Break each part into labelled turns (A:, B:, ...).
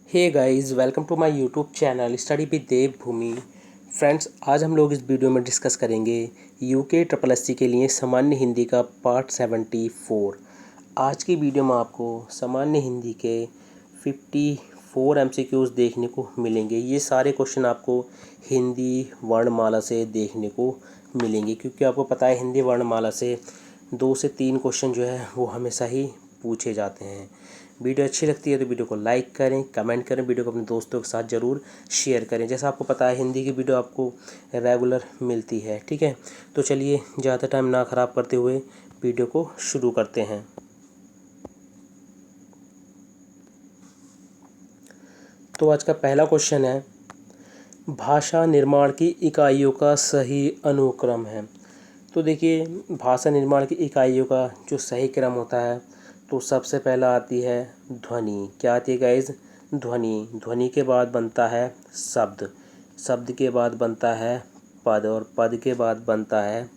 A: Hey guys, welcome to my YouTube channel study with Dev Bhoomi. Friends, आज हम लोग इस वीडियो में डिस्कस करेंगे यूके ट्रिपल एससी के लिए सामान्य हिंदी का पार्ट 74। आज की वीडियो में आपको सामान्य हिंदी के 54 एमसीक्यूज़ देखने को मिलेंगे। ये सारे क्वेश्चन आपको हिंदी वर्णमाला से देखने को मिलेंगे, क्योंकि आपको पता है हिंदी वर्णमाला से 2 से 3 क्वेश्चन जो है वो हमेशा ही पूछे जाते हैं। वीडियो अच्छी लगती है तो वीडियो को लाइक करें, कमेंट करें, वीडियो को अपने दोस्तों के साथ ज़रूर शेयर करें। जैसा आपको पता है हिंदी की वीडियो आपको रेगुलर मिलती है, ठीक है। तो चलिए ज़्यादा टाइम ना ख़राब करते हुए वीडियो को शुरू करते हैं। तो आज का पहला क्वेश्चन है, भाषा निर्माण की इकाइयों का सही अनुक्रम है। तो देखिए, भाषा निर्माण की इकाइयों का जो सही क्रम होता है तो सबसे पहला आती है ध्वनि। क्या आती है गाइज? ध्वनि। ध्वनि के बाद बनता है शब्द, शब्द के बाद बनता है पद, और पद के बाद बनता है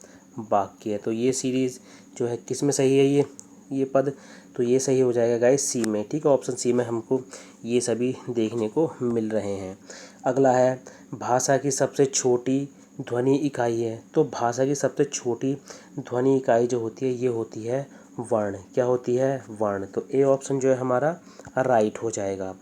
A: वाक्य। तो ये सीरीज़ जो है किस में सही है? ये पद, तो ये सही हो जाएगा गाइज सी में, ठीक है। ऑप्शन सी में हमको ये सभी देखने को मिल रहे हैं। अगला है, भाषा की सबसे छोटी ध्वनि इकाई है। तो भाषा की सबसे छोटी ध्वनि इकाई जो होती है ये होती है वर्ण। क्या होती है? वर्ण। तो ए ऑप्शन जो है हमारा राइट हो जाएगा।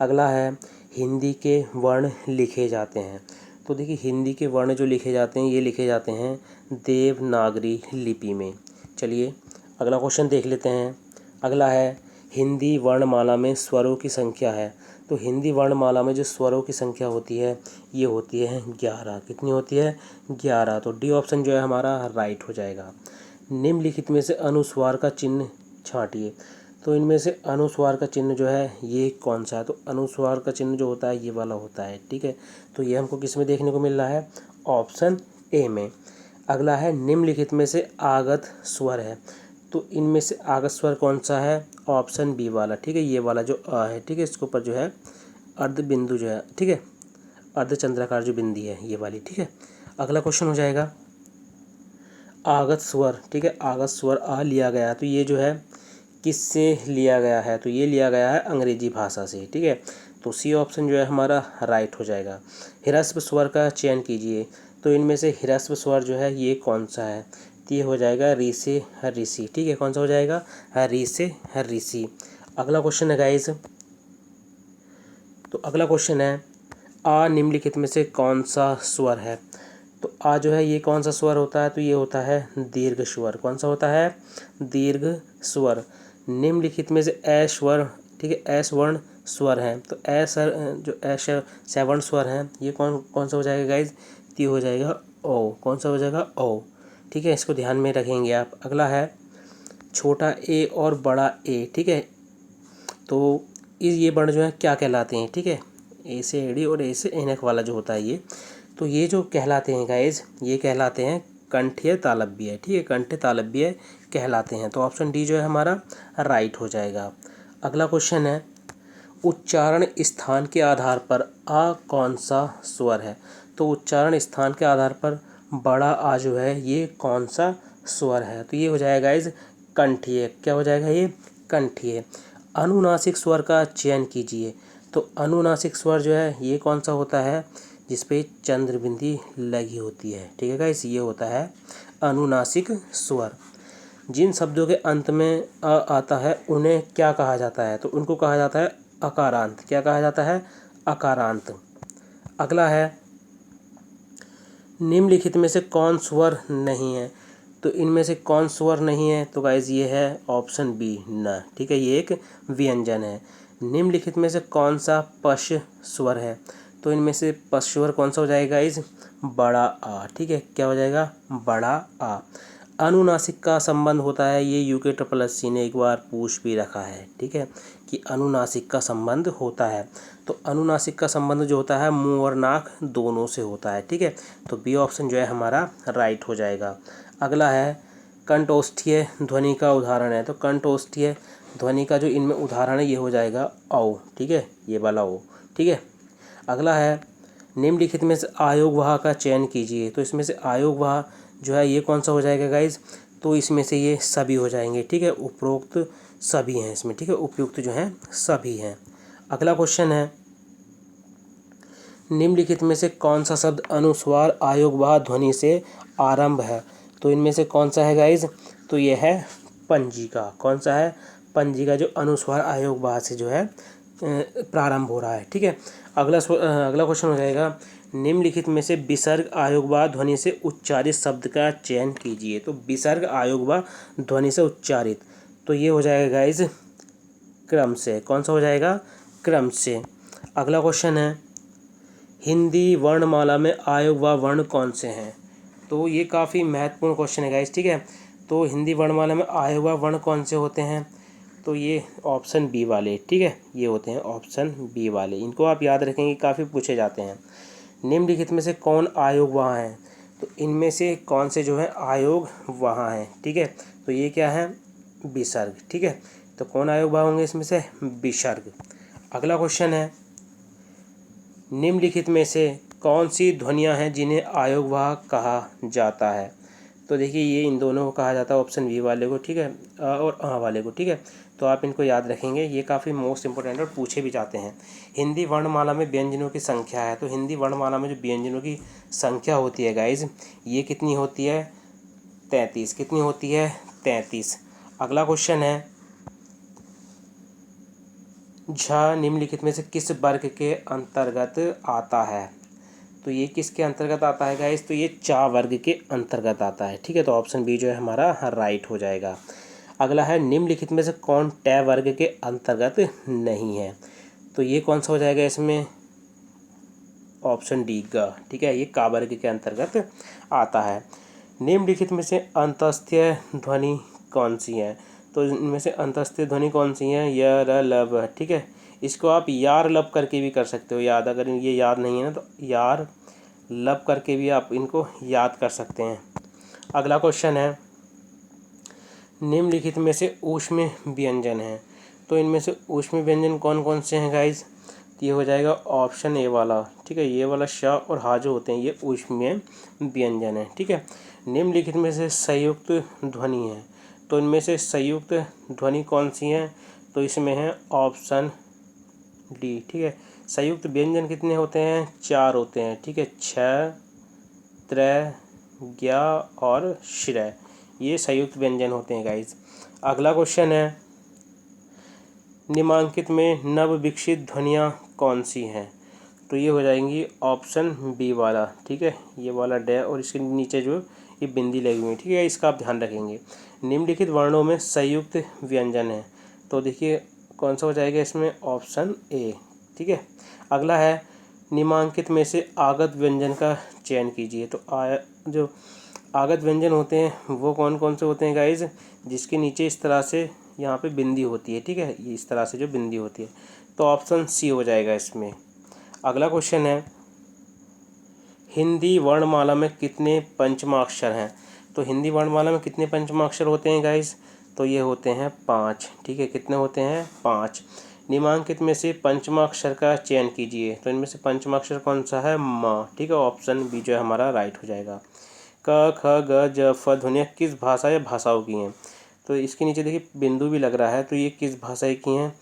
A: अगला है, हिंदी के वर्ण लिखे जाते हैं। तो देखिए, हिंदी के वर्ण जो लिखे जाते हैं ये लिखे जाते हैं देवनागरी लिपि में। चलिए अगला क्वेश्चन देख लेते हैं। अगला है, हिंदी वर्णमाला में स्वरों की संख्या है। तो हिंदी वर्णमाला में जो स्वरों की संख्या होती है ये होती है 11। कितनी होती है? 11। तो डी ऑप्शन जो है हमारा राइट हो जाएगा। निम्नलिखित में से अनुस्वार का चिन्ह छांटिए। तो इनमें से अनुस्वार का चिन्ह जो है ये कौन सा है? तो अनुस्वार का चिन्ह जो होता है ये वाला होता है, ठीक है। तो ये हमको किस में देखने को मिल रहा है? ऑप्शन ए में। अगला है, निम्नलिखित में से आगत स्वर है। तो इनमें से आगत स्वर कौन सा है? ऑप्शन बी वाला, ठीक है। ये वाला जो अ है, ठीक है, इसके ऊपर जो है अर्ध बिंदु जो है, ठीक है, अर्धचंद्राकार जो बिंदी है ये वाली, ठीक है। अगला क्वेश्चन हो जाएगा आगत स्वर, ठीक है। आगत स्वर आ लिया गया, तो ये जो है किससे लिया गया है? तो ये लिया गया है अंग्रेजी भाषा से, ठीक है। तो सी ऑप्शन जो है हमारा राइट हो जाएगा। ह्रस्व स्वर का चयन कीजिए। तो इनमें से ह्रस्व स्वर जो है ये कौन सा है? तो ये हो जाएगा री से ऋषि, ठीक है। कौन सा हो जाएगा? री से ऋषि। अगला क्वेश्चन है गाइस, तो अगला क्वेश्चन है, आ निम्नलिखित में से कौन सा स्वर है? तो आ जो है ये कौन सा स्वर होता है? तो ये होता है दीर्घ स्वर। कौन सा होता है? दीर्घ स्वर। निम्नलिखित में से ए स्वर, ठीक है, ए वर्ण स्वर हैं। तो ए सर जो ए सेवन स्वर हैं ये कौन कौन सा हो जाएगा गाइज? ये हो जाएगा ओ। कौन सा हो जाएगा? ओ, ठीक है। इसको ध्यान में रखेंगे आप। अगला है, छोटा ए और बड़ा ए, ठीक है। तो ये वर्ण जो है क्या कहलाते हैं? ठीक है, ए से एड़ी और ए से ऐनक वाला जो होता है ये, तो ये जो कहलाते हैं गाइज ये कहलाते हैं कंठीय तालव्य, ठीक है। कंठीय तालव्य कहलाते हैं। तो ऑप्शन डी जो है हमारा राइट हो जाएगा। अगला क्वेश्चन है, उच्चारण स्थान के आधार पर आ कौन सा स्वर है? तो उच्चारण स्थान के आधार पर बड़ा आ जो है ये कौन सा स्वर है? तो ये हो जाएगा गाइज कंठीय। क्या हो जाएगा? ये कंठीय। अनुनासिक स्वर का चयन कीजिए। तो अनुनासिक स्वर जो है ये कौन सा होता है? जिस पे चंद्र बिंदी लगी होती है, ठीक है गाइस, ये होता है अनुनासिक स्वर। जिन शब्दों के अंत में अ आता है उन्हें क्या कहा जाता है? तो उनको कहा जाता है अकारांत। क्या कहा जाता है? अकारांत। अगला है, निम्नलिखित में से कौन स्वर नहीं है? तो इनमें से कौन स्वर नहीं है? तो गाइज ये है ऑप्शन बी न, ठीक है। ये एक व्यंजन है। निम्नलिखित में से कौन सा पश स्वर है? तो इनमें से पश स्वर कौन सा हो जाएगा गाइज? बड़ा आ, ठीक है। क्या हो जाएगा? बड़ा आ। अनुनासिक का संबंध होता है, ये यूके ट्रिपल एससी ने एक बार पूछ भी रखा है, ठीक है, कि अनुनासिक का संबंध होता है। तो अनुनासिक का संबंध जो होता है मुंह और नाक दोनों से होता है, ठीक है। तो बी ऑप्शन जो है हमारा राइट हो जाएगा। अगला है, कंठोष्ठीय ध्वनि का उदाहरण है। तो कंठोष्ठीय ध्वनि का जो इनमें उदाहरण है ये हो जाएगा औ, ठीक है, ये वाला ओ, ठीक है। अगला है, निम्नलिखित में से आयोगवाह का चयन कीजिए। तो इसमें से आयोगवाह जो है ये कौन सा हो जाएगा गाइज? तो इसमें से ये सभी हो जाएंगे, ठीक है। उपरोक्त सभी हैं इसमें, ठीक है। उपयुक्त जो हैं सभी हैं। अगला क्वेश्चन है, निम्नलिखित में से कौन सा शब्द अनुस्वार आयोगवाह ध्वनि से आरंभ है? तो इनमें से कौन सा है गाइज? तो ये है पंजिका। कौन सा है? पंजिका, जो अनुस्वार आयोगवाह से जो है प्रारंभ हो रहा है। ठीक है, अगला क्वेश्चन हो जाएगा, निम्नलिखित में से विसर्ग आयोगवाह ध्वनि से उच्चारित शब्द का चयन कीजिए। तो विसर्ग आयोगवाह ध्वनि से उच्चारित, तो ये हो जाएगा गाइज क्रम से। कौन सा हो जाएगा? क्रम से। अगला क्वेश्चन है, हिंदी वर्णमाला में आयोगवाह वर्ण कौन से हैं? तो ये काफ़ी महत्वपूर्ण क्वेश्चन है गाइज। ठीक है, तो हिंदी वर्णमाला में आयोगवाह वर्ण कौन से होते हैं? तो ये ऑप्शन बी वाले, ठीक है, ये होते हैं ऑप्शन बी वाले। इनको आप याद रखेंगे, काफ़ी पूछे जाते हैं। निम्नलिखित में से कौन आयोगवाह हैं? तो इनमें से कौन से जो है आयोगवाह हैं? ठीक है, तो ये क्या है? विसर्ग। ठीक है, तो कौन आयोगवाह होंगे इसमें से? विसर्ग। अगला क्वेश्चन है, निम्नलिखित में से कौन सी ध्वनियाँ हैं जिन्हें आयोगवाह कहा जाता है? तो देखिए, ये इन दोनों को कहा जाता है, ऑप्शन बी वाले को, ठीक है, और वाले को। ठीक है, तो आप इनको याद रखेंगे, ये काफ़ी मोस्ट इंपॉर्टेंट और पूछे भी जाते हैं। हिंदी वर्णमाला में व्यंजनों की संख्या है, तो हिंदी वर्णमाला में जो व्यंजनों की संख्या होती है गाइज, ये कितनी होती है? 33। कितनी होती है? 33। अगला क्वेश्चन है, झ निम्नलिखित में से किस वर्ग के अंतर्गत आता है? तो ये किसके अंतर्गत आता है गाइस? तो ये चा वर्ग के अंतर्गत आता है। ठीक है, तो ऑप्शन बी जो है हमारा राइट हो जाएगा। अगला है, निम्नलिखित में से कौन टै वर्ग के अंतर्गत नहीं है? तो ये कौन सा हो जाएगा इसमें? ऑप्शन डी ग। ठीक है, ये का वर्ग के अंतर्गत आता है। निम्नलिखित में से अंतस्थीय ध्वनि कौन सी है? तो इनमें से अंतस्थीय ध्वनि कौन सी है? य र लब। ठीक है, इसको आप यार लब करके भी कर सकते हो याद, अगर ये याद नहीं है ना तो यार लब करके भी आप इनको याद कर सकते हैं। अगला क्वेश्चन है, निम्नलिखित में से ऊष्म व्यंजन है। तो इनमें से ऊष्म व्यंजन कौन कौन से हैं गाइस? ये हो जाएगा ऑप्शन ए वाला। ठीक है, ये वाला श और हा जो होते हैं ये ऊष्मीय व्यंजन है। ठीक है, निम्नलिखित में से संयुक्त ध्वनि है। तो इनमें से संयुक्त ध्वनि कौन सी है? तो इसमें है ऑप्शन डी। ठीक है, संयुक्त व्यंजन कितने होते हैं? 4 होते हैं। ठीक है, छ, त्र, ज्ञा और श्रय, ये संयुक्त व्यंजन होते हैं गाइज। अगला क्वेश्चन है, निम्नांकित में नव विकसित ध्वनियाँ कौन सी हैं? तो ये हो जाएंगी ऑप्शन बी वाला। ठीक है, ये वाला डे और इसके नीचे जो ये बिंदी लगी हुई है। ठीक है, इसका आप ध्यान रखेंगे। निम्नलिखित वर्णों में संयुक्त व्यंजन है, तो देखिए कौन सा हो जाएगा इसमें? Option A. ठीक है, अगला है, निम्नांकित में से आगत व्यंजन का चयन कीजिए। तो जो आगत व्यंजन होते हैं वो कौन कौन से होते हैं गाइज? जिसके नीचे इस तरह से यहाँ पे बिंदी होती है। ठीक है, ये इस तरह से जो बिंदी होती है, तो ऑप्शन सी हो जाएगा इसमें। अगला क्वेश्चन है, हिंदी वर्णमाला में कितने पंचमाक्षर हैं? तो हिंदी वर्णमाला में कितने पंचमाक्षर होते हैं गाइज? तो ये होते हैं 5। ठीक है, कितने होते हैं? 5। निम्नांकित में से पंचमाक्षर का चयन कीजिए। तो इनमें से पंचमाक्षर कौन सा है? म। ठीक है, ऑप्शन बी जो है हमारा राइट हो जाएगा। क ख ग ज फ ध्वनियाँ किस भाषा या भाषाओं की हैं? तो इसके नीचे देखिए बिंदु भी लग रहा है, तो ये किस भाषा की हैं?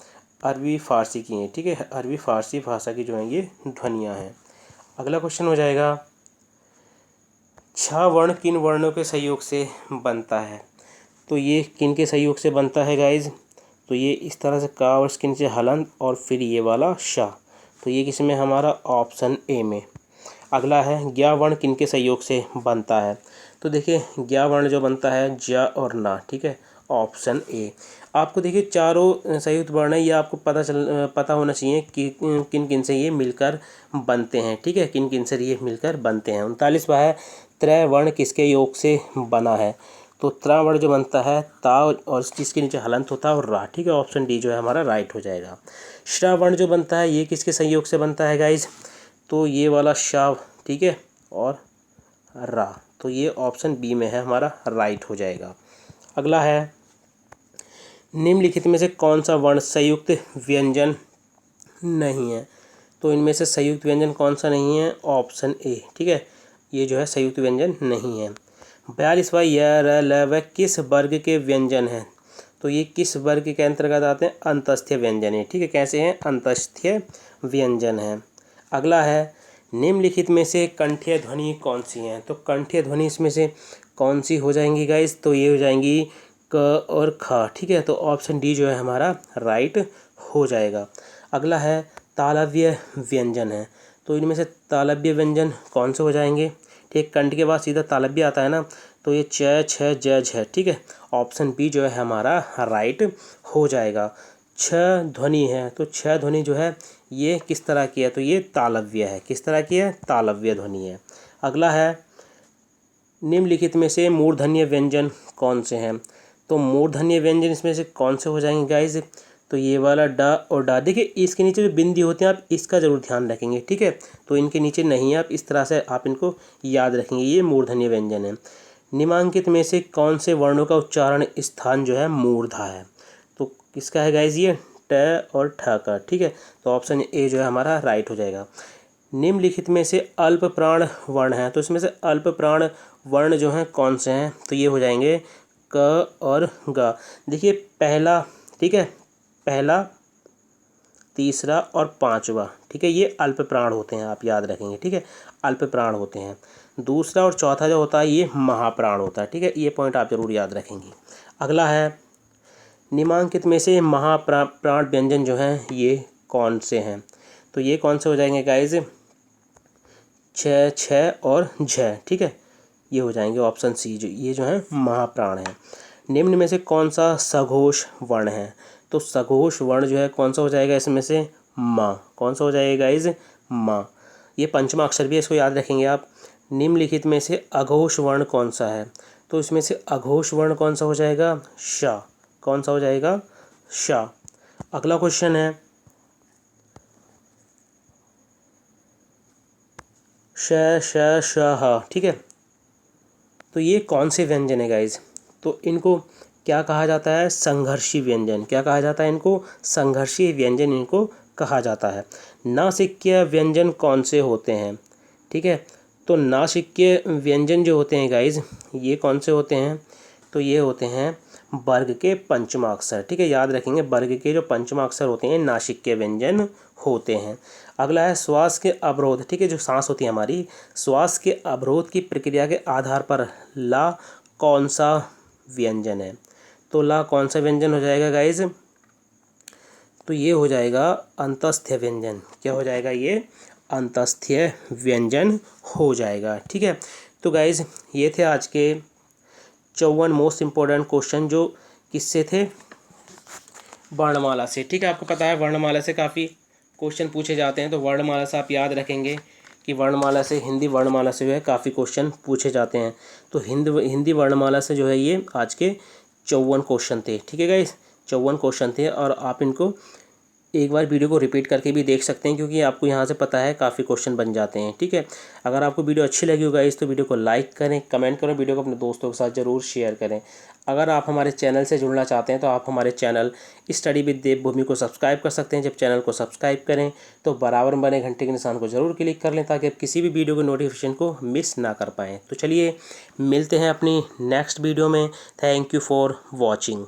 A: अरबी फारसी की हैं। ठीक है, अरबी फारसी भाषा की जो हैं ये ध्वनियाँ हैं। अगला क्वेश्चन हो जाएगा, छ वर्ण किन वर्णों के सहयोग से बनता है? तो ये किन के सहयोग से बनता है गाइज? तो ये इस तरह से का और इसके नीचे हलंत और फिर ये वाला शा, तो ये किसमें? हमारा ऑप्शन ए में। अगला है, ज्ञा वर्ण किन के सहयोग से बनता है? तो देखिए ज्ञा वर्ण जो बनता है ज और ना। ठीक है, ऑप्शन ए। आपको देखिए चारों संयुक्त वर्ण है, ये आपको पता होना चाहिए कि किन किन से ये मिलकर बनते हैं। ठीक है, किन किन से ये मिलकर बनते हैं। 39वां है, त्रय वर्ण किसके योग से बना है? तो त्रा वर्ण जो बनता है ता और जिसके नीचे हलंत होता है और रा। ठीक है, ऑप्शन डी जो है हमारा राइट हो जाएगा। श्रा वर्ण जो बनता है ये किसके संयोग से बनता है गाइज? तो ये वाला शाव। ठीक है, और रा, तो ये ऑप्शन बी में है हमारा राइट हो जाएगा। अगला है, निम्नलिखित में से कौन सा वर्ण संयुक्त व्यंजन नहीं है? तो इनमें से संयुक्त व्यंजन कौन सा नहीं है? Option A. ठीक है, ये जो है संयुक्त व्यंजन नहीं है। 42वां य र ल व किस वर्ग के व्यंजन हैं? तो तो ये किस वर्ग के अंतर्गत आते हैं? अंतस्थीय व्यंजन है। ठीक है, कैसे हैं? अंतस्थीय व्यंजन है। अगला है निम्नलिखित में से कंठीय ध्वनि कौन सी हैं? तो कंठीय ध्वनि इसमें से कौन सी हो जाएंगी गाइस? तो ये हो जाएंगी क और ख। ठीक है, तो ऑप्शन डी जो है हमारा राइट हो जाएगा। अगला है तालव्य व्यंजन है। तो इनमें से तालव्य व्यंजन कौन से हो जाएंगे? ठीक, कंठ के बाद सीधा तालव्य आता है ना, तो ये च छ ज झ। ठीक है, ऑप्शन बी जो है हमारा राइट हो जाएगा। छ ध्वनि है, तो छ ध्वनि जो है ये किस तरह की है? तो ये तालव्य है। किस तरह की है? तालव्य ध्वनि है। अगला है निम्नलिखित में से मूर्धन्य व्यंजन कौन से हैं? तो मूर्धन्य व्यंजन इसमें से कौन से हो जाएंगे गाइज? तो ये वाला ड और डा। देखिए इसके नीचे जो बिंदी होते हैं आप इसका जरूर ध्यान रखेंगे। ठीक है, तो इनके नीचे नहीं है, आप इस तरह से आप इनको याद रखेंगे। ये मूर्धन्य व्यंजन है। निम्नांकित में से कौन से वर्णों का उच्चारण स्थान जो है मूर्धा है? तो किसका है गाइज? ये ट और ठ का। ठीक है, तो ऑप्शन ए जो है हमारा राइट हो जाएगा। निम्नलिखित में से अल्प प्राण वर्ण हैं। तो इसमें से अल्प प्राण वर्ण जो हैं कौन से हैं? तो ये हो जाएंगे क और ग। देखिए पहला, ठीक है, पहला, तीसरा और पांचवा, ठीक है, ये अल्प प्राण होते हैं, आप याद रखेंगे। ठीक है, अल्प प्राण होते हैं। दूसरा और चौथा जो होता है ये महाप्राण होता है। ठीक है, ये पॉइंट आप जरूर याद रखेंगे। अगला है निम्नांकित में से महाप्राण व्यंजन जो हैं ये कौन से हैं? तो ये कौन से हो जाएंगे गाइज? छ छ और झ। ठीक है, ये हो जाएंगे ऑप्शन सी, जो ये जो है महाप्राण है। निम्न में से कौन सा सघोष वर्ण है? तो सघोष वर्ण जो है कौन सा हो जाएगा इसमें से? माँ। कौन सा हो जाएगा गाइज? माँ। ये पंचमा अक्षर भी है, इसको याद रखेंगे आप। निम्नलिखित में से अघोष वर्ण कौन सा है? तो इसमें से अघोष वर्ण कौन सा हो जाएगा? श। कौन सा हो जाएगा? श। अगला क्वेश्चन है श श श ह। ठीक है, तो ये कौन से व्यंजन है गाइज? तो इनको क्या कहा जाता है? संघर्षी व्यंजन। क्या कहा जाता है इनको? संघर्षी व्यंजन इनको कहा जाता है। नासिक्य व्यंजन कौन से होते हैं? ठीक है, तो नासिक्य व्यंजन जो होते हैं गाइज ये कौन से होते हैं? तो ये होते हैं वर्ग के पंचमा अक्षर। ठीक है, याद रखेंगे, वर्ग के जो पंचमा अक्षर होते हैं नासिक्य व्यंजन होते हैं। अगला है श्वास के अवरोध। ठीक है, जो सांस होती है हमारी, श्वास के अवरोध की प्रक्रिया के आधार पर ला कौन सा व्यंजन है? तो ला कौन सा व्यंजन हो जाएगा गाइज? तो ये हो जाएगा अंतस्थीय व्यंजन। क्या हो जाएगा? ये अंतस्थीय व्यंजन हो जाएगा। ठीक है, तो गाइज ये थे आज के 54 मोस्ट इम्पोर्टेंट क्वेश्चन जो किससे थे? वर्णमाला से। ठीक है, आपको पता है वर्णमाला से काफ़ी क्वेश्चन पूछे जाते हैं, तो वर्णमाला से आप याद रखेंगे कि वर्णमाला से, हिंदी वर्णमाला से जो है काफ़ी क्वेश्चन पूछे जाते हैं। तो हिंदी वर्णमाला से जो है ये आज के 54 क्वेश्चन थे। ठीक है गाइस, 54 क्वेश्चन थे, और आप इनको एक बार वीडियो को रिपीट करके भी देख सकते हैं, क्योंकि आपको यहाँ से पता है काफ़ी क्वेश्चन बन जाते हैं। ठीक है, अगर आपको वीडियो अच्छी लगी होगा इस तो वीडियो को लाइक करें, कमेंट करें, वीडियो को अपने दोस्तों के साथ ज़रूर शेयर करें। अगर आप हमारे चैनल से जुड़ना चाहते हैं तो आप हमारे चैनल स्टडी विद देवभूमि को सब्सक्राइब कर सकते हैं। जब चैनल को सब्सक्राइब करें तो बराबर बने घंटे के निशान को ज़रूर क्लिक कर लें, ताकि आप किसी भी वीडियो के नोटिफिकेशन को मिस ना कर पाएँ। तो चलिए मिलते हैं अपनी नेक्स्ट वीडियो में। Thank you for watching.